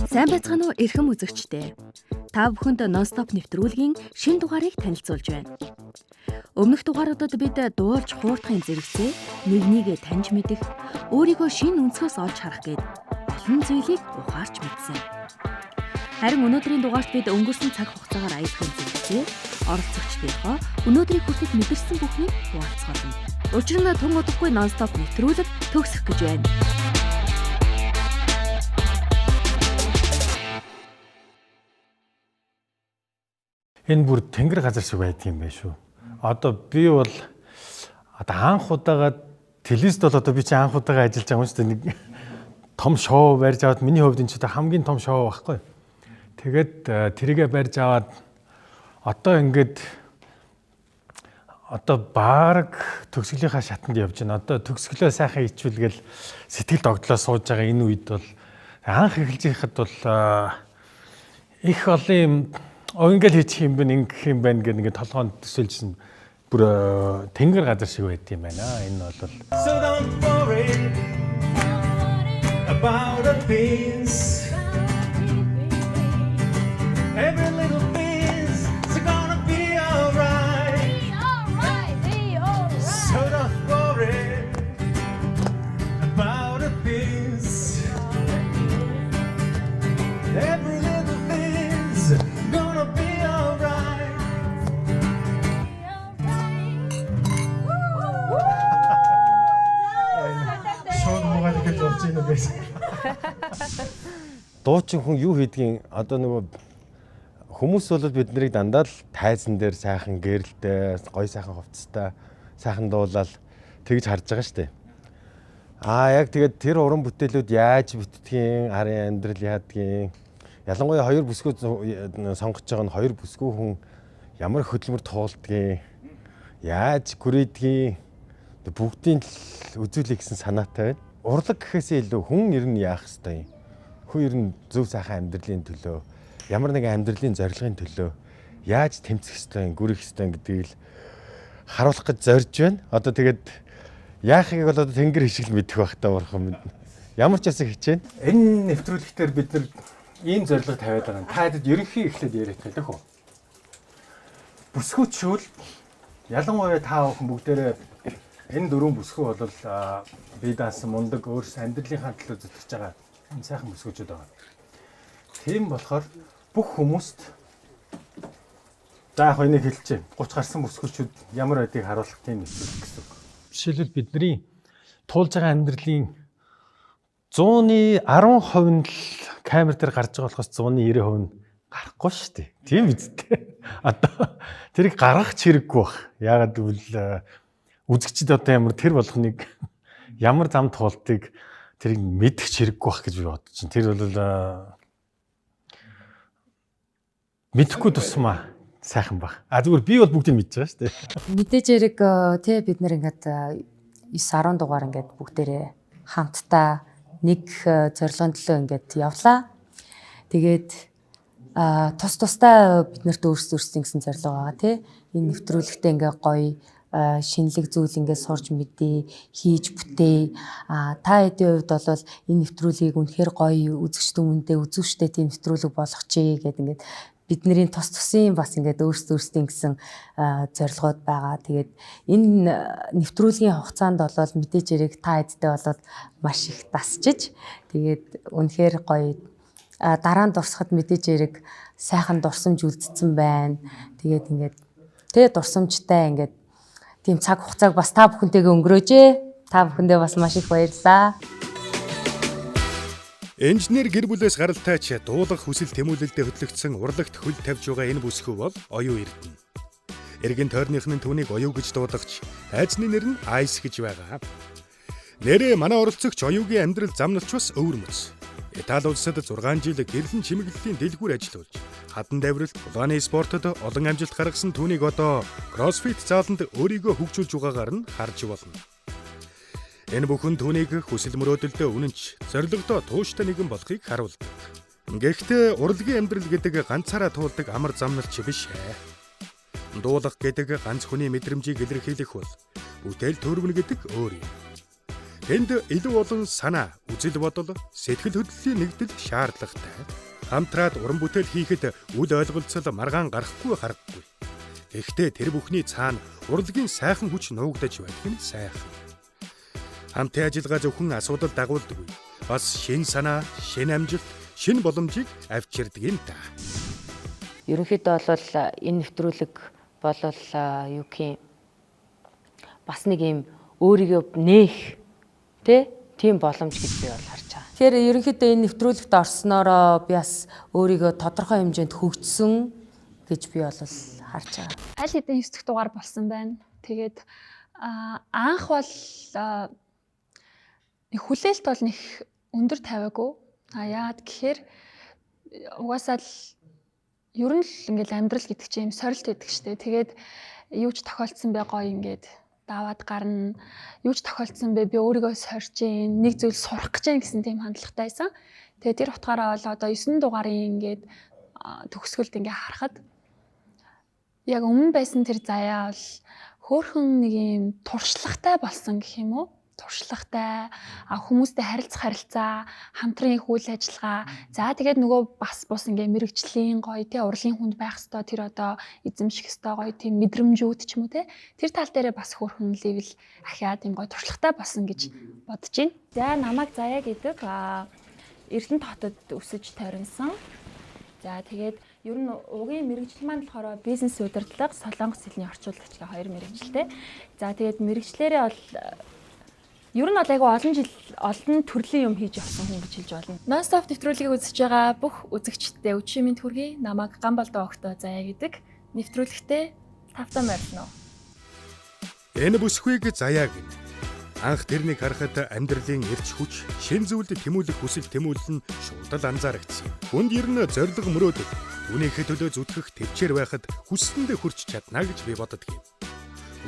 Сайн байцгаана уу эрхэм үзэгчдээ. Та бүхэнд нон-стоп нэвтрүүлгийн шинэ дугаарыг танилцуулж байна. Өмнөх дугааруудад бид дуулж хуурдахын зэрэгцээ, нэг нэгэ таньж мэдэх, өөрийгөө шинэ өнцгөөс олж харах гээд олон зүйлийг ухаарч мэдсэн. Харин өнөөдрийн дугаарт бид өнгөрсөн цаг хугацаагаар аялахын зэрэгцээ, оролцогчдийнхоо өнөөдрийг хүртэл мэдэрсэн бүхнийг хуваалцгаална. Учир нь тун удахгүй нон-стоп нэвтрүүлэг төгсөх гэж байна. Энэ бүр тэнгэр газар шиг байдгийм байх шүү. Одоо би бол анх удаага телевизд бол одоо би чи анх удаага ажиллаж байгаа юм шүү дээ. Нэг том шоу барьж аваад миний хувьд энэ ч хамгийн том шоу байхгүй. Тэгээд тэрийгэ барьж аваад одоо ингээд одоо баг төгсгөлийнхаа шатанд явж байна. Одоо төгсгөлөө сайхан ичүүлгээл сэтгэл догтлоо сууж байгаа энэ үед бол анх эхэлж байхад бол их олон юм ингээл хийчих юм бэ, ингэх юм байна гэх нэг толгоонд төсөөлжсэн бүр тэнгэр газар шиг байд юм байна. Энэ бол So don't worry about the things Every little thing's gonna be alright. Be alright. So don't worry about the things Every little thing's gonna be alright. Шууд муугаад гэж болж байна уу гэсэн. Дуучин хүн юу хийдгийг одоо нөгөө хүмүүс бол бид нарыг дандаа л тайзан дээр сайхан гэрэлтэй, гоё сайхан хувцастай, сайхан дуулаад тэгж харж байгаа штэ. Яг тэгээд тэр уран бүтээлүүд яаж битдгийг, арын амьдрал яадгийг, ялангуяа хоёр бүсгүй сонгож байгаа нь хоёр бүсгүй хүн ямар хөдөлмөр туулдгийг, яаж гүрээдгийг бүгдийн л үзүүлэх гэсэн санаатай байна. Урлаг гэхээсээ илүү хүн ер нь яах ёстой юм. Хүн ер нь зөв сайхан амьдралын төлөө ямар нэгэн амьдралын зорилгын төлөө яаж тэмцэх ёстой, гүрэх ёстой гэдгийг л харуулах гэж зорж байна. Одоо тэгээд яахыг бол одоо тэнгэр хишгэл мэдэх байх та бурхан. Ямар ч ясаг хичээн. Энэ нэвтрүүлэгтэр бид нар ийм зорилго тавиад байгаа. Та хэд ерөнхий эхлээд яриад байлаа хөө. Бүсгүүчүүл ялангуяа та бүхэн бүгдээрээ энэ дөрвөн бүсгүй бол бие даасан мундаг өөрс амьдралынхаа төлөө зүтгэж байгаа энэ сайхан бүсгүүчүүд байгаа. Тийм болохоор бүх хүмүүст за яг энийг хэлчихэ. 30 гарсан бүсгүүчүүд ямар байдгийг харуулах тийм нэвтрүүлэг гэсэн. Жишээлбэл бидний туулж байгаа амьдралын 100-ны 10% нь л камер дээр гарч байгаа болохоос 100-ны 90% нь гарахгүй шүү дээ. Тийм биз дээ. Одоо тэрийг гаргах хэрэггүй баг. Яагаад гэвэл үзэгчд одоо ямар тэр болгоныг ямар зам туулдгийг тэрийг мэдэх хэрэггүй байх гэж би бодож байна. Тэр бол мэдхгүй тусмаа сайхан баг. Зүгээр би бол бүгдийг мэдж байгаа шүү дээ. Мэдээж хэрэг тий бид нэр ингээд 9-10 дугаар ингээд бүгдээрээ хамтдаа нэг зорилгын төлөө ингээд явлаа. Тэгээд тус тусдаа бид нарт өөрсдийн гэсэн зорилго байгаа тий. Энэ нэвтрүүлэгтээ ингээд гоё шинэлэг зүйл ингээд сурж мэдээ, хийж бүтээ. Та хэдийн хувьд бол энэ нэвтрүүлгийг үнэхээр гоё үзэгчдэн үндэ үзүүштэй тийм нэвтрүүлэг болгочихъя гэдэг ингээд бидний тус тусын бас ингээд өөрсдийн гэсэн зорилгоод байгаа. Тэгээд энэ нэвтрүүлгийн хугацаанд бол мэдээж хэрэг та хэдтэй бол маш их дасчиж тэгээд үнэхээр гоё дараа нь дурсахад мэдээж хэрэг сайхан дурсамж үлдсэн байна. Тэгээд ингээд тэгээ дурсамжтай ингээд тийм цаг хугацааг бас та бүхэнтэйгээ өнгөрөөжээ. Та бүхэндээ бас маш их баярлалаа. Инженер гэр бүлээс гаралтайч дуулах хүсэл тэмүүлэлтэд хөтлөгдсөн урлагт хөл тавьж байгаа энэ бүсгүй бол оюу эрдэнэ. Эргэн тойрных нь түүнийг оюу гэж дуудагч айцны нэр нь Айс гэж байгаа. Нэрээ манай оролцогч оюугийн амьдрал замналч бас өвөр мөц. Итали улсад 6 жил гэрлэн чимэглэлийн дэлгүүр ажиллаж, хатан давралт, улааны спортод олон амжилт гаргасан түүнийг одоо кроссфит зааланд өөрийгөө хөгжүүлж байгаагаар нь харж болно. Энэ бүхэн түүнийг хүсэл мөрөөдөлдөө үнэнч, зорилгодоо тууштай нэгэн болохыг харуулдаг. Гэхдээ урлагийн амьдрал гэдэг ганцаараа туулдаг амар замналч биш ээ. Дуулах гэдэг ганц хүний мэдрэмжийг илэрхийлэх бол бүтээл төрөвнө гэдэг өөр юм. Тэнд илүү олон санаа, үзэл бодол, сэтгэл хөдлөлийн нэгдэлд шаардлагатай. Хамтраад уран бүтээл хийхэд үл ойлголцол маргаан гарахгүй харагдгүй. Гэхдээ тэр бүхний цаана урлагийн сайхан хүч нуугдаж байдаг нь сайхан. Хамтын ажиллагаа зөвхөн асуудал дагуулдаггүй. Бас шин санаа, шин амжилт, шин боломжийг авчирдаг юм та. Ерөнхийдөө бол энэ нэвтрүүлэг болол юу гэх юм бас нэг юм өөрийгөө нээх тийм боломж гэж би бол харж байгаа. Тэгэхээр ерөнхийдөө энэ нэвтрүүлэгт орсноороо би бас өөрийгөө тодорхой хэмжээнд хөгжсөн гэж би бол харж байгаа. Аль хэдийн 9 дахь дугаар болсон байна. Тэгээд анх бол хүлээлт бол нэг өндөр тавиагүй. Яагаад гэхээр угаасаа л ер нь л ингээл амьдрал гэдэг чинь юм сорилт байдаг штэ. Тэгээд юу ч тохиолдсон бай гоё ингээд даваад гарна. Юу ч тохиолдсон бай би өөрийгөө сорж гин, нэг зүйл сурах гэж гин гэсэн тийм хандлагатай байсан. Тэгээд тэр утгаараа бол одоо 9 дугаарын ингээд төгсгөлд ингээ харахад яг өмнө байсан тэр заяа бол хөөхөн нэг юм туршлагатай болсон гэх юм уу? Туршлагатай, хүмүүстэй харилцаа, хамтран их үйл ажиллагаа. За тэгээд нөгөө бас бус ингээ мэрэгжлийн гоё тий урлагийн хүнд байх хэвээр тэр одоо эзэмших хэвээр гоё тийм мэдрэмжүүд ч юм уу тий. Тэр тал дээрээ бас хөөрхөн левел ахиад юм гоё туршлагатай болсон гэж бодож байна. За намайг Заяа гэдэг Эрдэнэт хотод өсөж тойрнсон. За тэгээд ер нь угийн мэрэгжил маань болохоор бизнес удирдлага, Солонгос хэлний орчуулагч гэх хоёр мэрэгжилтэй. За тэгээд мэрэгчлэрээ бол ер нь бол айгүй олон жил олон төрлийн юм хийж явсан хүн гэж хэлж болно. Non-stop нэвтрүүлгийг үзэж байгаа бүх үзэгчдээ өчигдөр минь хүргэе. Намайг Гамболдоо огтоо Заяа гэдэг. Нэвтрүүлэгтээ тавтан байрна уу. Энэ бүсгүйг Заяа гэв. Анх тэрнийг харахад амьдралын эрч хүч, шин зүйлд тэмүүлэх хүсэл тэмүүлэл нь шуудал анзаарэгдсэн. Хүнд ер нь зориг мөрөөдөг. Түүнийхээ төлөө зүтгэх төвчээр байхад хүссэндээ хүрч чадна гэж би боддог юм.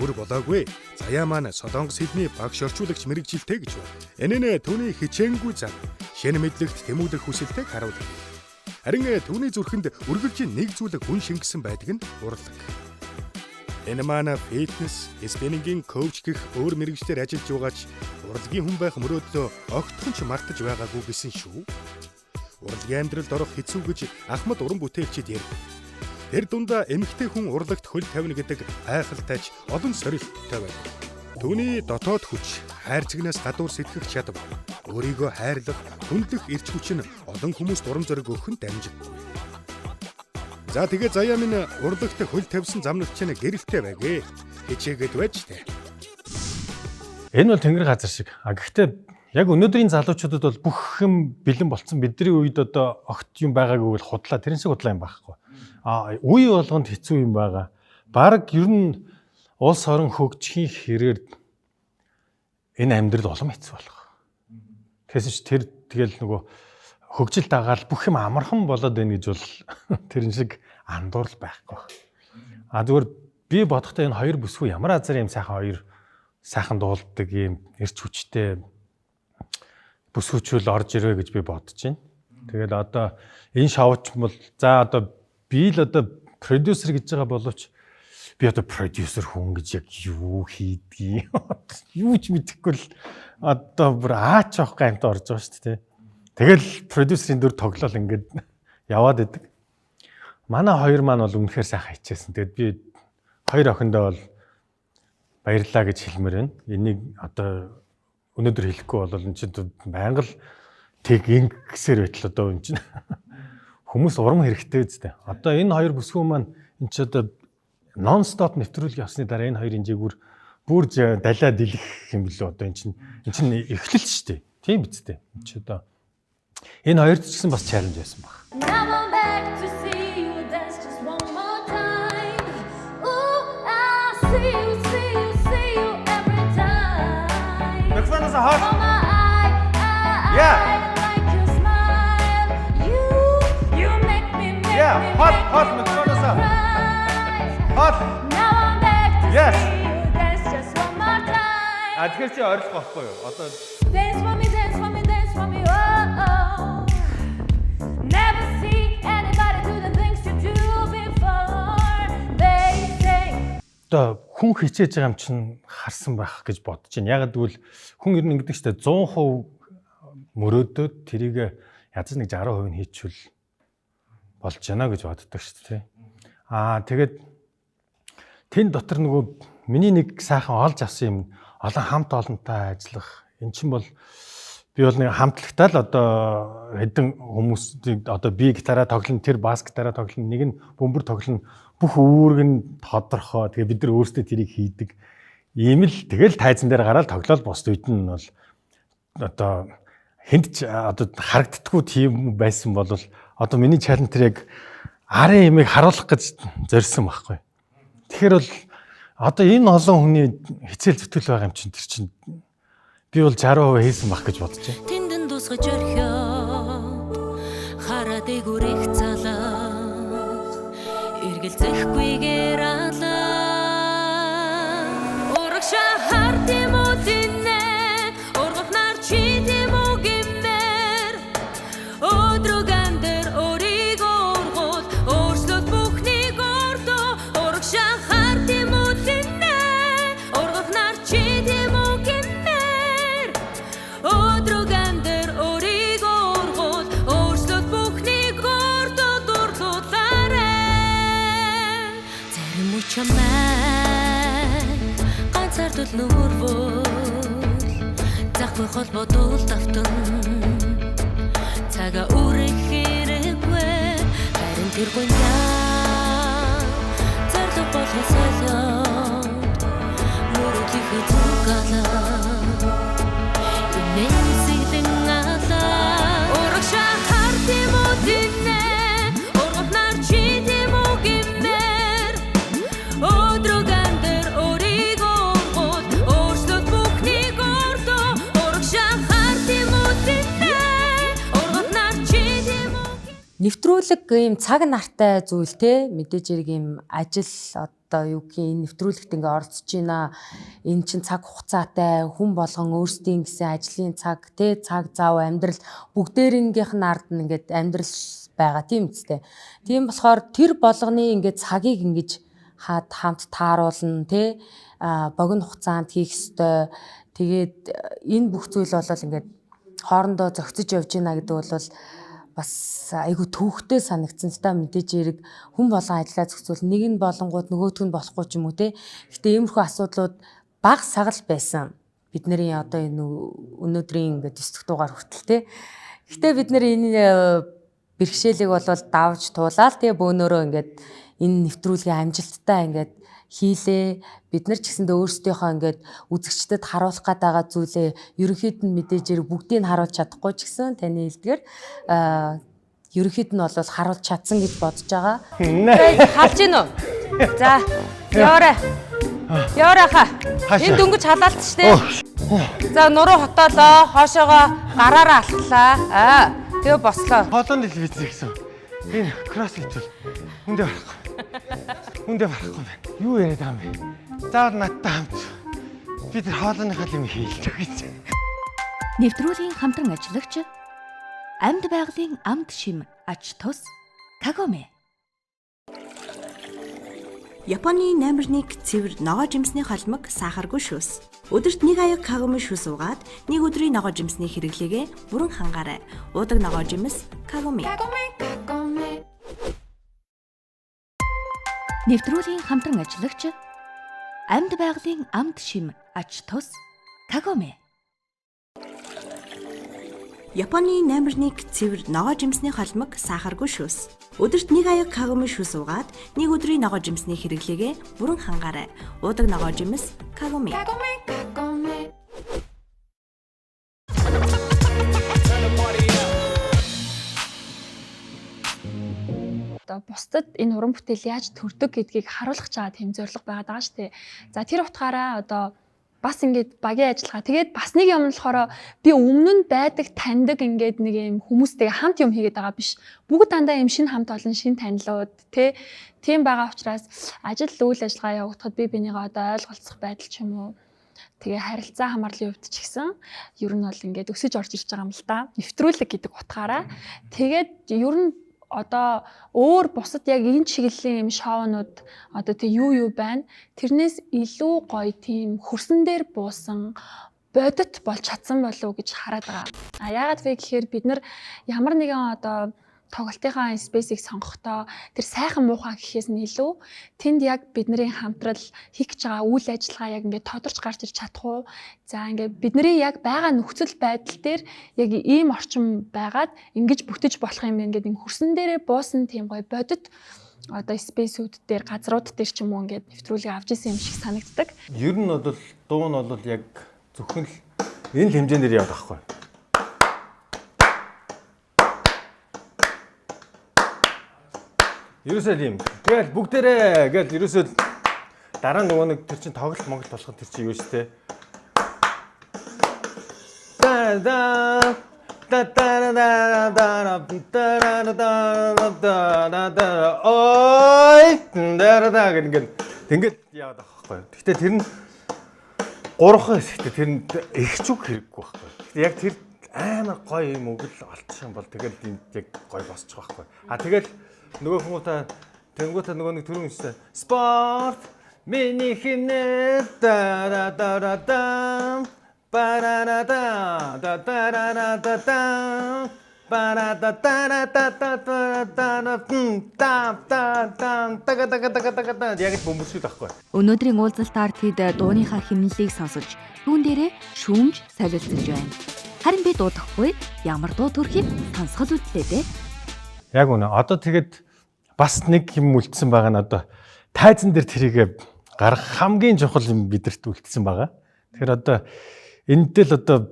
Өөр болоогүй. Заяа маань Солонгос хэлний багш орчуулагч мэрэгжилтэй гэж байна. Энэ нь түүний хичээнгүй зам, шинэ мэдлэгт тэмүүлэх хүсэлтэйг харуулдаг. Харин түүний зүрхэнд үргэлжийн нэг зүйл хүн шингэсэн байдаг нь урлаг. Энэ маань фитнес, спиннингийн коуч гэх өөр мэрэгчлэр ажиллаж байгаач урлагийн хүн байх мөрөөдлөө огтхон ч мартаж байгаагүй гэсэн шүү. Урлагийн амьдралд орох хэцүү гэж Ахмад уран бүтээлчид ярьдаг. Тэр дундаа эмэгтэй хүн урлагт хөл тавина гэдэг гайхалтайч олон сорилттой байдаг. Түүний дотоод хүч, хайрцагнаас гадуур сэтгэх чадвар, өөрийгөө хайрлах, хүндлэх эрч хүч нь олон хүмүүст урам зориг өгөхөнд дамжиггүй. За тэгээ Заяа минь урлагт хөл тавьсан замнагч нь гэрэлтэй байгээ. Хичээгээд байж тээ. Энэ бол тэнгэр газар шиг. Гэхдээ яг өнөөдрийн залуучуудад бол бүх юм бэлэн болцсон. Бидний үед одоо огт юм байгаагүй бол худлаа тэрэн шиг худлаа юм байхгүй. Үе болгонд хэцүү юм байгаа. Бараг ер нь улс орон хөгжихийн хэрээр энэ амьдрал улам хэцүү болох. Тэгээс тэр тэгэл нөгөө хөгжил дагаал бүх юм амархан болоод байна гэж бол тэрэн шиг андуурл байхгүй. Зүгээр би бодохдоо энэ хоёр бүсгүй ямар азар юм сайхан дуулдаг юм эрч хүчтэй бүсгүүчүүл орж ирвэ гэж би бодож байна. Тэгэл одоо энэ шоуч бол за одоо би л одоо продюсер гэж байгаа боловч би одоо продюсер хүн гэж яг юу хийдгийг юу ч мэдэхгүй л одоо бүр аач авах гамт орж байгаа шүү дээ. Тэгэл продюсерийн дүр тоглол ингээд яваад идэг. Манай хоёр маань бол үнэхээр сайхан хичээсэн. Тэгэд би хоёр охиндоо бол баярлалаа гэж хэлмээр байна. Энийг одоо өнөөдөр хэлэхгүй бол энэ чинь байнга л тэг ингэсээр байтал одоо энэ чинь хүмүүс урам хэрэгтэй үстэй. Одоо энэ хоёр бүсгүй маань энэ ч одоо non-stop нэвтрүүлэг явсны дараа энэ хоёр инжээгүр бүр далаа дэлгэх юм билүү одоо энэ чинь эхлэл шүү дээ. Тийм биз дээ. Энэ ч одоо энэ хоёрт ч гэсэн бас чаленж байсан баг. Микрофоноос хот. Yeah. Yeah, hot микрофоноос. Hot. Yes. Тэгэхээр чи ойрлох байхгүй юу? Одоо Dance for me, dance for me, dance for me. Oh. Never see anybody do the things you do before. They say. одоо хүн хичээж байгаа юм чинь харсан байх гэж бодож байна. Ягаад гэвэл хүн ер нь ингэдэг шүү дээ 100% мөрөөдөөд тэрийг язж нэг 60% нь хийчихвэл болж байна гэж боддог шүү дээ. Тэгээд тэн дотор нөгөө миний нэг сайхан олж авсан юм олон хамт олонтой ажиллах. Эн чинь бол би бол нэг хамтлагтай л одоо хэдэн хүмүүсийг одоо би гитараа тоглоно, тэр бас гитараа тоглоно, нэг нь бөмбөр тоглоно. Бүх үүрэг нь тодорхой. Тэгээ бид нар өөрсдөө тэрийг хийдэг. Ийм л тэгэл тайзан дээр гараад тоглоод бос үед нь бол одоо хэнд ч одоо харагддаггүй тийм байсан бол одоо миний чалентерийг арын ямиг харуулах гэж зорьсон байхгүй. Тэгэхээр бол одоо энэ олон хүний хичээл зүтгэл байгаа юм чинь тэр чинь би бол 60% хийсэн байх гэж бодож байна. Тэндэн дусгаж орхиод хараад игүрэх цалаа эргэлзэхгүйгээр алаа урагшаа харт юм уу тинэ ургахнаар чи тийм үү гэмээр өдрөгөн дээр өөрийгөө ургуул өөрчлөлт бүхнийг ордоо урагшаа харт юм уу тинэ ургахнаар чи тийм үү гэмээр өдрөгөн дээр өөрийгөө ургуул өөрчлөлт бүхнийг ордоо дурлуулаарай зарим үчимээ ганцаардл нүрвөл захгүй холбоо дуулт автан цагаа үрэх хэрэггүй харин тэр гонья зорлог болох солиод мөрөдлийнхөө зүгалаа үнэн сэлэн алаа урагшаа харт юм уу тинэ ургахнаар чи тийм үү гэмээр өдрөгөн дээр өөрийгөө ургуул өөрчлөлт бүхнийг ордоо урагшаа харт юм уу тинэ ургахнаар чи тийм үү Нэвтрүүлэг ийм цаг нартай зүйл те мэдээж хэрэг ийм ажил одоо юу гэх юм нэвтрүүлэгт ингээ орцож байна. Энэ чин цаг хугацаатай хүн болгон өөрсдийн гэсэн ажлын цаг те цаг зав амьдрал бүгдээрнгийнх нь ард нь ингээд амьдрал байгаа тийм үстэй. Тийм болохоор тэр болгоны ингээд цагийг ингэж хамт тааруулна те богино хугацаанд хийх ёстой. Тэгээд энэ бүх зүйл бол ингээд хоорондоо зохицож явж байна гэдэг бол бас айгу төвхтэй санагдсан та мэдээж хэрэг хүн болгон ажиллаа зохицуул нэг нь болонгууд нөгөөх нь болохгүй ч юм уу те. Гэтэ иймэрхүү асуудлууд бага сагал байсан. Бидний одоо энэ өнөөдрийн ингээд 9 дугаар хүртэл те. Гэтэ бид нэр энэ бэрхшээлийг бол давж туулаад те бөөнөрөө ингээд энэ нэвтрүүлгийн амжилттай ингээд хийлээ. Бид нар ч гэсэндээ өөрсдийнхөө ингээд үзэгчдэд харуулах гээд байгаа зүйлээ ерөнхийд нь мэдээж хэрэг бүгдийг нь харуулж чадахгүй ч гэсэн таны хэлдгээр ерөнхийд нь бол харуулж чадсан гэж бодож байгаа. Харж гин үү? За, яваарай. Яваарай хаа. Энэ дөнгөж халаалт штэ. За, нуруу хотоолоо, хоошоогоо гараараа алхлаа. Тэгээ бослоо. Хоолойн л биз гэсэн. Энэ кроссфит бол хүндээ барахгүй. Хүндээ барахгүй байна. Юу яриад байгаа юм бэ? Заавал надтай хамт бид хоолойныхаа юм хийлж гэж. Нэвтрүүлгийн хамтран ажиллагч амьд байгалийн амт шим ач тус Kagome. Японы номер 1 цэвэр ногоо жимсний холимог сахаргүй шүүс. Өдөрт 1 аяг Kagome шүүс уугаад нэг өдрийн ногоо жимсний хэрэглээгээ бүрэн хангаарай. Уудаг ногоо жимс Kagome. Нэвтрүүлгийн хамтран ажиллагч амьд байгалийн амт шим ач тус Kagome. Японы номер 1 цэвэр ногоо жимсний холимог сахаргүй шүүс. Өдөрт 1 аяг Kagome шүүс уугаад нэг өдрийн ногоо жимсний хэрэглээгээ бүрэн хангаарай. Уудаг ногоо жимс Kagome. Одоо бусдад энэ уран бүтээл яаж төрдөг гэдгийг харуулах чагаа тэм зорилго байгаад байгаа шүү дээ. За тэр утгаараа одоо бас ингээд багийн ажиллагаа. Тэгээд бас нэг юм болохоор би өмнө нь байдаг таньдаг ингээд нэг юм хүмүүстэйгээ хамт юм хийгээд байгаа биш. Бүгд дандаа юм шинэ хамт олон шинэ танилуд тийм байгаа учраас ажил үйл ажиллагаа явагдахад би бинийгаа одоо ойлголцох байдал ч юм уу. Тэгээ харилцаа хамаарлын хувьд ч гэсэн ер нь бол ингээд өсөж орж ирж байгаа юм л да. Нэвтрүүлэг гэдэг утгаараа. Тэгээд ер нь одоо өөр бусад яг энэ чиглэлийн юм шоунууд одоо тэг юу байна. Тэрнээс илүү гоё тийм хөрсөн дээр буусан бодит болж чадсан болов уу гэж хараад байгаа. Яагаад вэ гэхээр бид нар ямар нэгэн одоо тоглолтынхаа спейсийг сонгохдоо тэр сайхан муухай гэхээс нь илүү тэнд яг бидний хамтрал хийх гэж байгаа үйл ажиллагаа яг ингээд тодорч гарч ирч чадах уу. За ингээд бидний яг байгаа нөхцөл байдал дээр яг ийм орчин байгаад ингэж бүтэж болох юм ингээд ин хөрсөн дээрээ буусан тийм гоё бодит одоо спейсүүд дээр газрууд дээр ч юм уу ингээд нэвтрүүлэг авч исэн юм шиг санагддаг. Ер нь бол дуу нь бол яг зөвхөн л энэ л хэмжээгээр яваад байхгүй. Ерөөсөө юм. Тэгэл бүгдээрээ гэл ерөөсөө дараа нөгөө нэг тэр чин тоглолт Монгол болох тэр чин юу шүү дээ. Ой ингээд яваад байгаа байхгүй. Гэхдээ тэр нь 3 хэсэгтэй тэр нь их ч үг хэрэггүй байхгүй. Гэхдээ яг тэр амар гоё юм өгөл олчих юм бол тэгэл яг гоё босчих байхгүй. Тэгэл нөгөө хүмүүст тэнгуүтэ нөгөө нэг төрөн хэлсэн спорт миний хинэ да барарада да яг бөмбөрсөд байхгүй. Өнөөдрийн уулзалтаар тэд дууныхаа хэмнэлийг сонсож түүн дээрээ шүүмж солилцож байна. Харин би дуудахгүй ямар дуу төрхийг сонсгол үзлээ дээ. Яг үнэ. Одоо тэгээд бас нэг юм үлдсэн байгаа нь одоо тайзан дээр тэрийг гарах хамгийн чухал юм бидэрт үлдсэн байгаа. Тэгэхээр одоо энэдэл одоо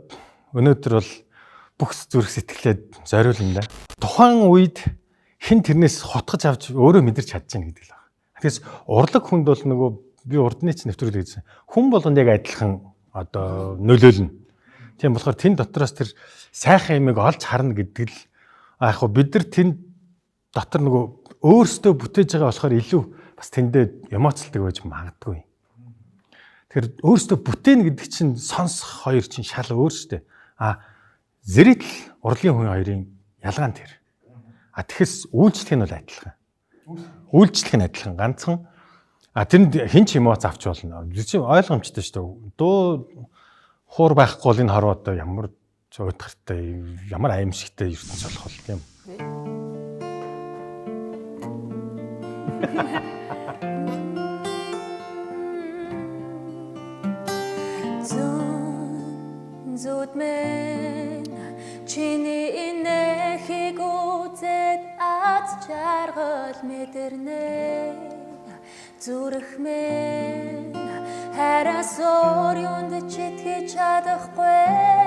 өнөөдөр бол бүх зүрх сэтгэлээ зориул юм да. Тухайн үед хэн тэрнээс хотгож авч өөрөө мэдэрч чадчихна гэдэг л байна. Тэгээс урлаг хүнд бол нөгөө би урдны ч нэвтрүүлэг гэсэн. Хүн болгонд яг адилхан одоо нөлөөлнө. Тийм болохоор тэн дотроос тэр сайхан юмыг олж харна гэдэг л яг хөө бид нар тэнд дотор нөгөө өөрсдөө бүтээж байгаа болохоор илүү бас тэндээ эмоцлдог байж магадгүй. Тэгэхээр өөрсдөө бүтээн гэдэг чинь сонсох хоёр чинь шал өөр шүү дээ. Зэрэгтэл урлагийн хүн хоёрын ялгаа нь тэр. Тэгэхээс үйлчлэх нь бол адилхан. Үйлчлэх нь адилхан ганцхан. Тэнд хэн ч эмоц авч болно. Чи ойлгомжтой шүү дээ. Дуу хуур байхгүй бол энэ хорвоо одоо ямар цоодгартай ямар аимшигтай ертөнц болох бол тийм. Зүдмэн чиний инэхийг үзээд аз жаргал мэдэрнэ зүрхмэн харас өрөөнд читгэж чадахгүй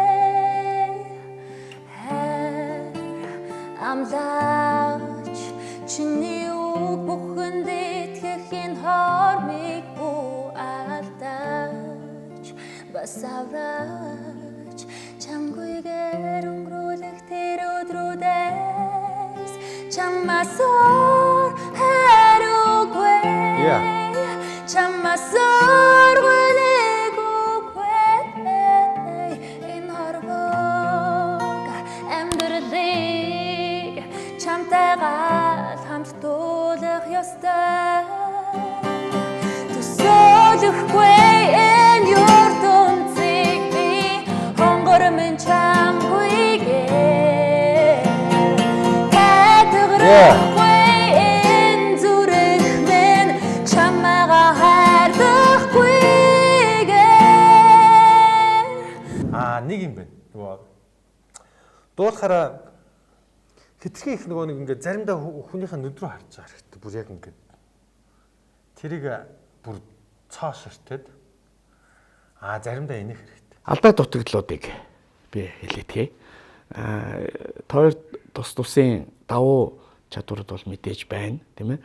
амлаач чиний үг бүхэнд итгэхийн хормыг бүү алдаач бас авраач чамгүйгээр өнгөрүүлэх тэр өдрүүдээс чамаас өөр хариугүй чамаас өөр гүнэггүй энэ хорвог амьдралыг чамтайгаа хамт дуулах ёстой төсөөлөхгүй энэ ертөнцийг би хонгормын чамгүйгээ категорихгүй энэ зүрх минь чамаага хайрдахгүйгээ Нэг юм байна. Нөгөө дуулахаараа хитрхи их нөгөө нэг ингээд заримдаа хүнийхээ нүд рүү харж байгаа хэрэгтэй. Бүр яг ингээд тэрийг бүр цоо ширтээд заримдаа энэх хэрэгтэй. Алдаа дутагдлуудыг би хэлээдгээ. Тэр тусын давуу чадварууд бол мэдээж байна, тийм ээ.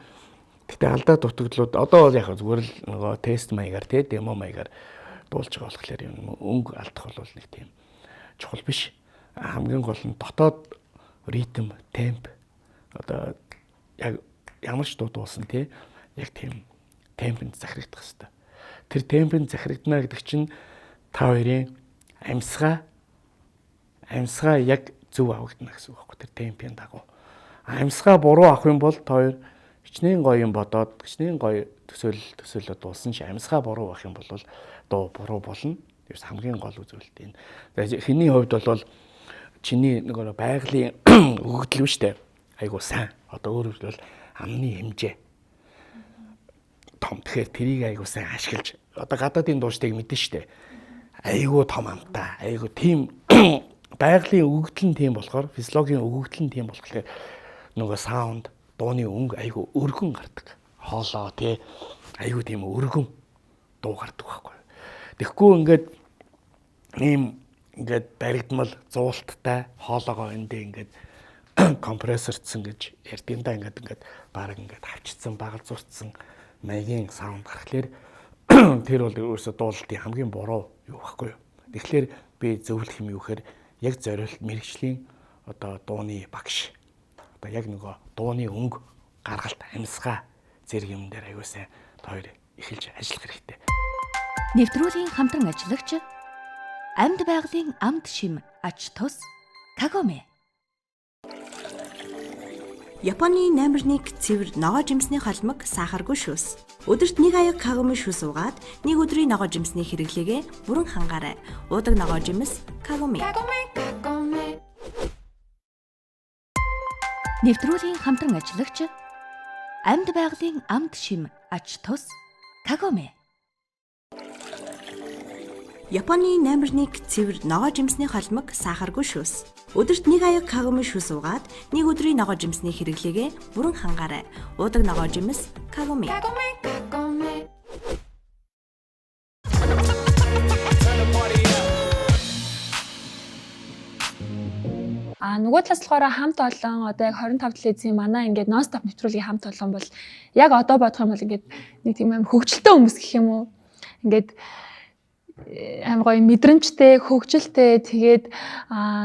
Гэтэ алдаа дутагдлууд одоо бол яг зүгээр л нөгөө тест маягаар демо маягаар дуулж байгаа болохоор юм өнгө алдах бол нэг тийм чухал биш. Хамгийн гол нь дотоод ритм, темп одоо яг ямар ч дуу дуусан тий яг тийм темпэнд захирагдах хэрэгтэй. Тэр темпэнд захирагдана гэдэг чинь та хоёрын амьсгаа яг зөв авагдана гэсэн үг байхгүй тэр темпийн дагуу. амьсгаа буруу авах юм бол та хоёр хичнээн гоё юм бодоод хичнээн гоё төсөөлөд дуулсан чи амьсгаа буруу авах юм бол дуу буруу болно. Тэрс хамгийн гол үзүүлэлт энэ. Тэгээ хэний хувьд бол чиний нөгөө байгалийн өгөгдөл биш үү? Айгуу сайн. Одоо өөрөөр хэлбэл амны хэмжээ том. Тэгэхээр тэрийг айгуу сайн ашиглаж одоо гадаадын дууштай мэдэн штэ. Айгуу том амтай. Айгуу тийм байгалийн өгөгдөл нь тийм болохоор физиологийн өгөгдөл нь тийм болохоор нөгөө саунд дууны өнгө айгуу өргөн гардаг. Хоолоо тий айгуу тийм өргөн дуу гардаг байхгүй. Тэгэхгүй ингээд баригдмал зуулттай хоолоогоо эндээ ингээд компрессорцсон гэж ярьдığında ингээд баг ингээд хавчсан багалзуурцсан маягийн саунд гарахлаар тэр бол өөрөөсөө дуулалтын хамгийн буруу юу байхгүй юу. Тэгэхээр би зөвлөх юм юу гэхээр яг зориулт мэрэгчлийн одоо дууны багш одоо яг нөгөө дууны өнгө гаргалт амьсгаа зэрэг юм дээр аягүй сайн та хоёр эхэлж ажиллах хэрэгтэй. Нэвтрүүлгийн хамтран ажиллагч амьд байгалийн амт шим ач тус Kagome. Японы номер 1 цэвэр ногоо жимсний холбог сахаргүй шүүс. Өдөрт 1 аяг Kagome шүүс уугаад 1 өдрийн ногоо жимсний хэрэглээгээ бүрэн хангаарай. Уудаг ногоо жимс Kagome. Нэвтрүүлгийн хамтран ажиллагч амьд байгалийн амт шим ач тус Kagome. Японы номер 1 цэвэр ногоо жимсний холбог сахаргүй шүүс. Өдөрт 1 аяг Kagome шүүс уугаад 1 өдрийн ногоо жимсний хэрэглээгээ бүрэн хангаарай. Уудаг ногоо жимс Kagome. Нөгөө талаас болохоор хамт олон одоо яг 25 телевизийн манай ингээд нонстоп нэвтрүүлгийн хамт олон бол яг одоо бодох юм бол ингээд нэг тийм амар хөгжилтэй хүмүүс гэх юм уу. Ингээд амар гоё мэдрэмжтэй, хөгжилтэй, тэгээд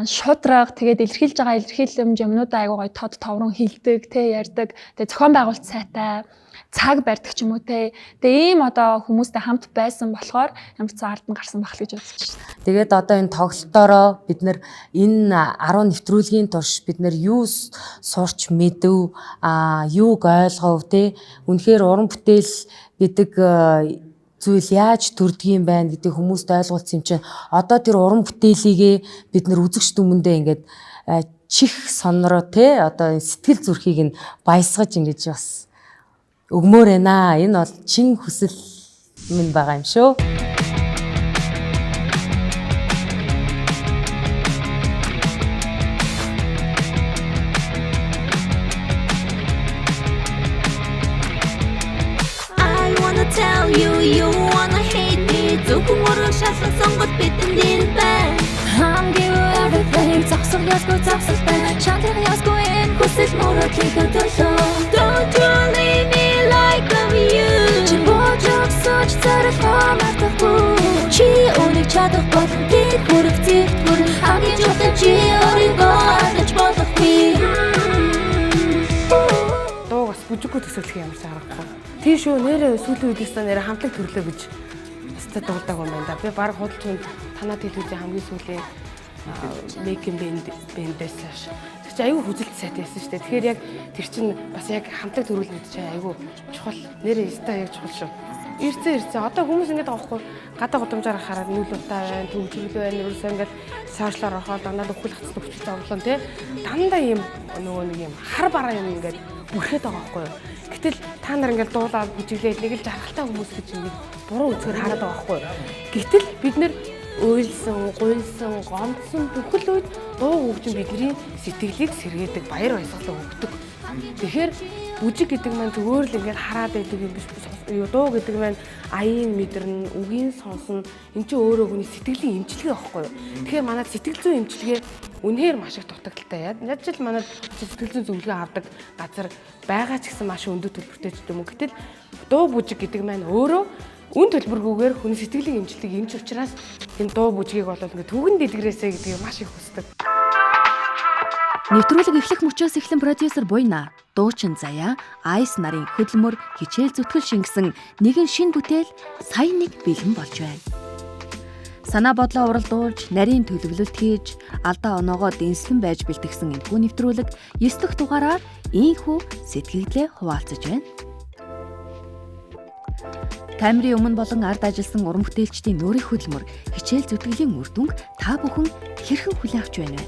шудраг, тэгээд илэрхийлж байгаа илэрхийлэмж юмнуудаа айгуу гоё тод товрон хилдэг, тэ ярьдаг. Тэгээд зохион байгуулалт сайтай, цаг барьдаг ч юм уу те. Тэгээ ийм одоо хүмүүстэй хамт байсан болохоор ямар ч ард нь гарсан байх л гэж бодож байна. Тэгээд одоо энэ тоглолтоороо бид нэр энэ 10 нэвтрүүлгийн турш бид нэр юу сурч мэдэв, юуг ойлгов те. Үнэхээр уран бүтээл гэдэг зүйл яаж төрдгийм байна гэдэг хүмүүст ойлгуулсан юм чинь одоо тэр уран бүтээлийгээ бид нэр үзэгч дүмэндээ ингээд чих сонороо те одоо сэтгэл зүрхийг нь баясгаж ингэж бас өгмөр байна. Энэ бол чин хүсэл минь байгаа юм шүү. Tell you wanna hate me. Зөвхөн ураг шалгах сонгол бидэнд байна. I'm give you everything. Зогсох ясгүй зогсолтой. Шатлах ясгүй энэ хүсэл мөрөдлийг төлөө. Don't you leave me like I'm you. Чи боожог сууч зарахаа мартахгүй. Чи өнийг чадах болон тэр хүрэх зэгт бүр. Хамгийн чухал чи өөрийгөө алдаж болохгүй. Дууг бас бүжиггүй төсөөлөх юм шиг харахгүй. Тийм шүү, нэрээ сүүлийн үед өстө нэрээ хамтлаг төрлөө гэж өстө дуулдаг юм байна да. Би баг худалчинд танаа телевизийн хамгийн сүүлийн мейкинг бэндээс ш. Тэр чинь аюу хүзэлт сайтай байсан шүү дээ. Тэгэхээр яг тэр чинь бас яг хамтлаг төрүүлнэд чинь аюу чухал. Нэрээ өстө яг чухал шүү. Ирцээ. Одоо хүмүүс ингэж байгаа байхгүй. Гадаа гудамжаар хараад нүүл утаа байна, төгжрөл байна. Ерөөсөө ингэж сошиалаар ороход дандаа өхөл хацсан өвчтэй зовлон тий. Дандаа ийм нөгөө нэг ийм хар бараа юм ингэж бүрхэд байгаа байхгүй юу. Гэтэл та нар ингээд дуулаад бүжиглээд нэг л жаргалтай хүмүүс гэж ингээд буруу үзгээр хараад байгаа байхгүй юу. Гэтэл бид нэр уйлсан, гуйлсан, гомдсон бүхэл үед дуу хөгжим бидний сэтгэлийг сэргээдэг, баяр баясгалан өгдөг. Тэгэхээр бүжиг гэдэг маань зүгээр л ингээд хараад байдаг юм биш. Дуу гэдэг маань аян мэдэрнэ, үгийн сонсно. Энд чинь өөрөө хүний сэтгэлийн эмчилгээ байхгүй юу. Тэгэхээр манай сэтгэл зүйн эмчилгээ үнэхээр маш их дутагдaltaй. Яаж ч манад сэтгэл зүйн зөвлөгөө авдаг газар байгаа ч гэсэн маш өндөр төлбөртэй ч юм уу. Гэтэл дуу бүжиг гэдэг маань өөрөө үн төлбөргүйгээр хүний сэтгэлийн эмчилгээг эмч учраас энэ дуу бүжгийг бол ингээд түгэн дэлгэрээсэй гэдгийг маш их хүсдэг. Нэвтрүүлэг эхлэх мөчөөс эхлэн продюсер Буйна, дуучин Заяа, Айс нарын хөдөлмөр хичээл зүтгэл шингэсэн нэгэн шинэ бүтээл сая нэг бэлэн болж байна. Санаа бодлоо уралдуулж, нарийн төлөвлөлт хийж, алдаа оноогоо дэнслэн байж бэлтгэсэн энэхүү нэвтрүүлэг 9 дахь дугаараар ийхүү сэтгэгдлээ хуваалцаж байна. Камерын өмнө болон ард ажилласан уран бүтээлчдийн нүүрийн хөдөлмөр, хичээл зүтгэлийн үр дүнг та бүхэн хэрхэн хүлээн авч байна вэ?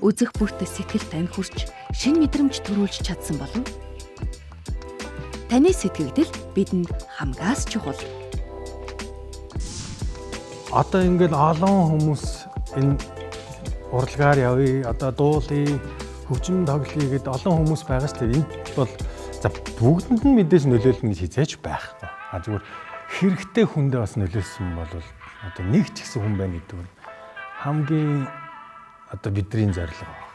Үзэх бүрт сэтгэл тань хүрч, шин мэдрэмж төрүүлж чадсан болов. Таны сэтгэгдэл бидэнд хамгаас чухал. Одоо ингээд олон хүмүүс энэ урлагаар явъя, одоо дуулъя, хөгжим тоглоё гэдээ олон хүмүүс байгаа шүү дээ. Энд бол за бүгдэнд нь мэдээж нөлөөлнө гэж хизээч байхгүй. Зүгээр хэрэгтэй хүндээ бас нөлөөлсөн бол одоо нэг ч ихсэн хүн байна гэдэг нь хамгийн одоо бидний зорилго байна.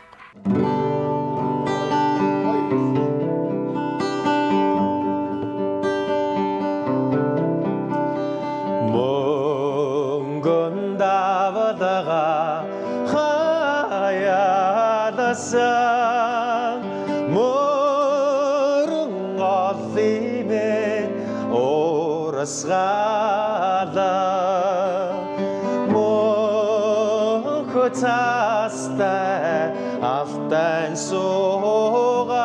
Мөрөн олимэн орсгала мохотастай алтан суугас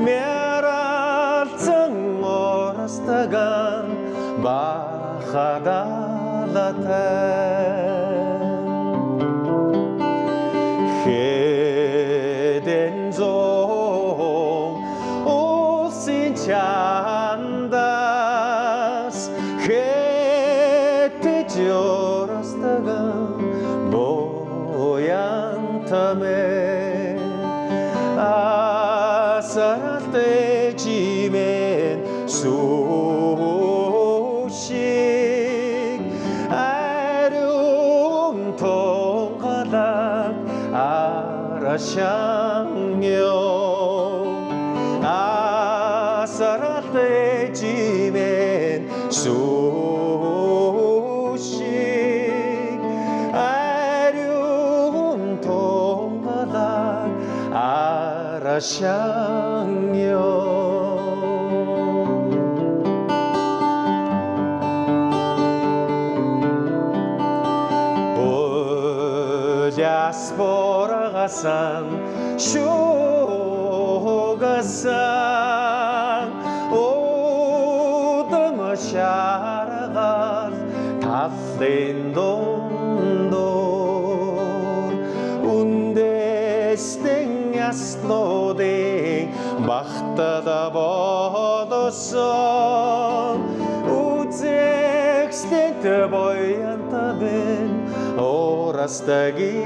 мералцэн орстаган бахадалатай Chandas hete jorstaga boyantame asarte jimen sushik arum tongalak arashangyo sarate jimen sushik aryum tongalak arashangyo diaspora gasan shugasan шаргал талын дундуур үндэстэн яснуудын багтада болосон үзэгстэд боянтабэн орастагима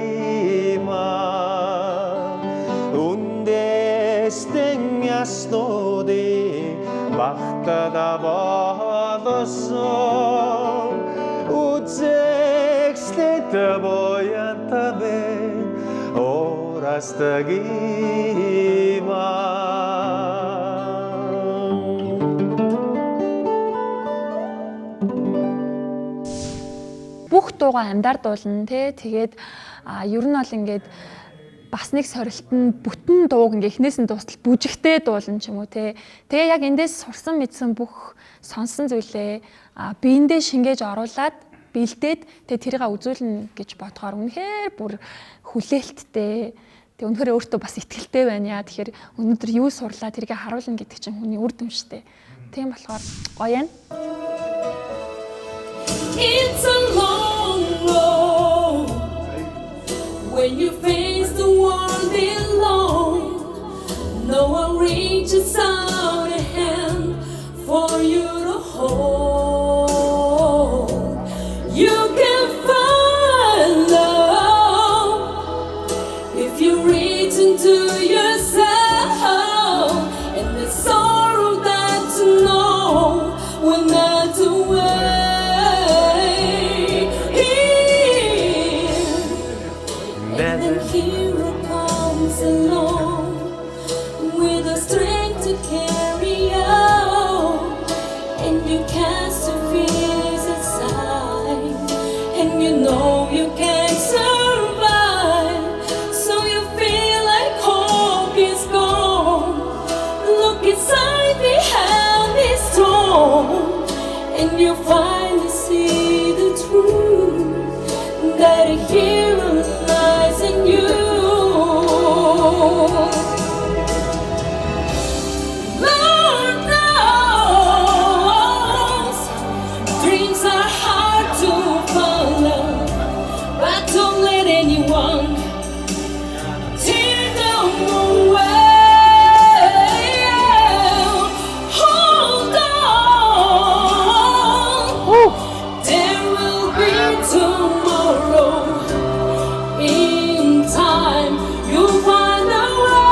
үндэстэн яснуудын багтада болосон үзэгстэд боянтабэн орастагима бүх дуугаа амдаар дуулна тий. Тэгээд ер нь бол ингээд бас нэг сорилт нь бүтэн дууг ингээ эхнээс нь дуустал бүжигтэй дуулна ч юм уу те. Тэгээ яг эндээс сурсан мэдсэн бүх сонсон зүйлээ биендээ шингээж оруулаад бэлдээд тэгээ тэрийг үзүүлнэ гэж бодохоор үнэхээр бүр хүлээлттэй. Тэгээ үнэхээр өөртөө бас ихтгэлтэй байна яа. Тэгэхээр өнөөдөр юу сурлаа тэрийг харуулна гэдэг чинь хүний үр дүн штэ. Тийм болохоор гоё юм. It's a long road when you face the world alone. No one reaches out a hand for you to hold. You can find love if you reach into yourself, and the sorrow that you know will not away. And then hero comes along with the strength to carry on, and you cast your fears aside, and you know you can survive. So you feel like hope is gone. Look inside, the hand is strong, and you finally see let anyone tear down the way. Hold on, there will be tomorrow. In time, you'll find a way.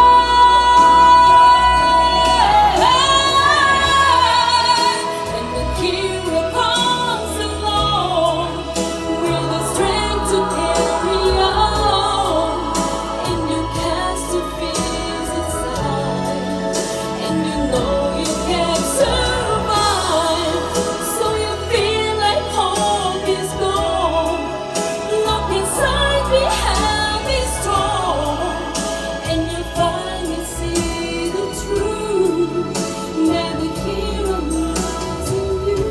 And the hero comes along with the strength to carry on. And you cast your fears aside, and you know you can survive. So you feel like hope is gone. Look inside, be happy, strong, and you finally see the truth. Now the hero lies in you.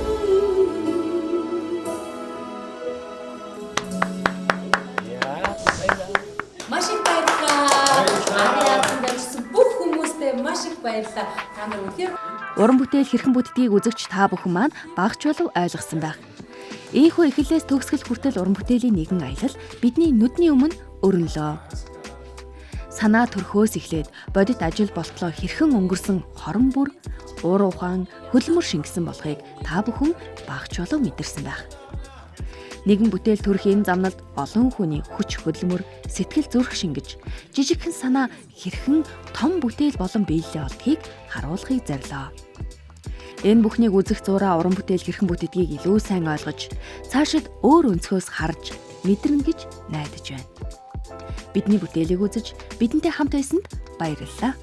Маш их баярлалаа. Ариатанд ажилласан бүх хүмүүстээ маш их баярлалаа. Та нар үнэхээр Уран бүтээл хэрхэн бүтдгийг үзэгч та бүхэн маань багч болов ойлгосон байх. Ийхүү эхлээс төгсгөл хүртэл уран бүтээлийн нэгэн аялал бидний нүдний өмнө өрнөлөө. Санаа төрхөөс эхлээд бодит ажил болтлоо хэрхэн өнгөрсөн хорон бүр уур ухаан хөдөлмөр шингэсэн болохыг та бүхэн багч болов мэдэрсэн байх. Нэгэн бүтээл төрөх энэ замналд олон хүний хүч хөдөлмөр, сэтгэл зүрх шингэж, жижигхэн санаа хэрхэн том бүтээл болон биелэлээ олдгийг харуулахыг зорилоо. Энэ бүхнийг үзэх зураа уран бүтээл хэрхэн бүтдгийг илүү сайн ойлгож, цаашид өөр өнцгөөс харж, мэдэрнэ гэж найдаж байна. Бидний бүтээлийг үзэж, бидэнтэй хамт байсанд баярлалаа.